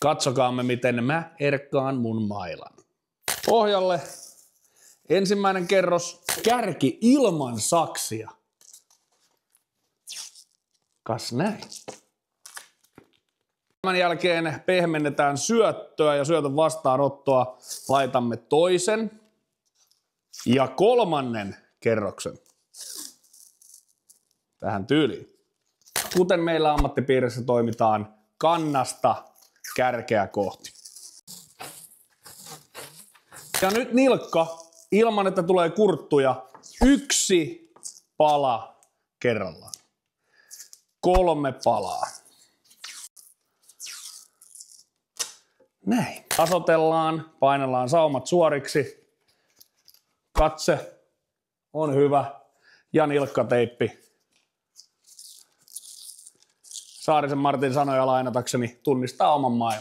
Katsokaamme, miten mä erkkaan mun mailan. Pohjalle ensimmäinen kerros, kärki ilman saksia. Kas näin. Tämän jälkeen pehmennetään syöttöä ja syötön vastaanottoa. Laitamme toisen ja kolmannen kerroksen tähän tyyliin. Kuten meillä ammattipiirissä toimitaan kannasta kärkeä kohti. Ja nyt nilkka, ilman että tulee kurttuja, 1 pala kerrallaan. 3 palaa. Näin. Tasotellaan, painellaan saumat suoriksi. Katse on hyvä ja nilkkateippi. Saarisen Martin sanoja lainatakseni tunnistaa oman main.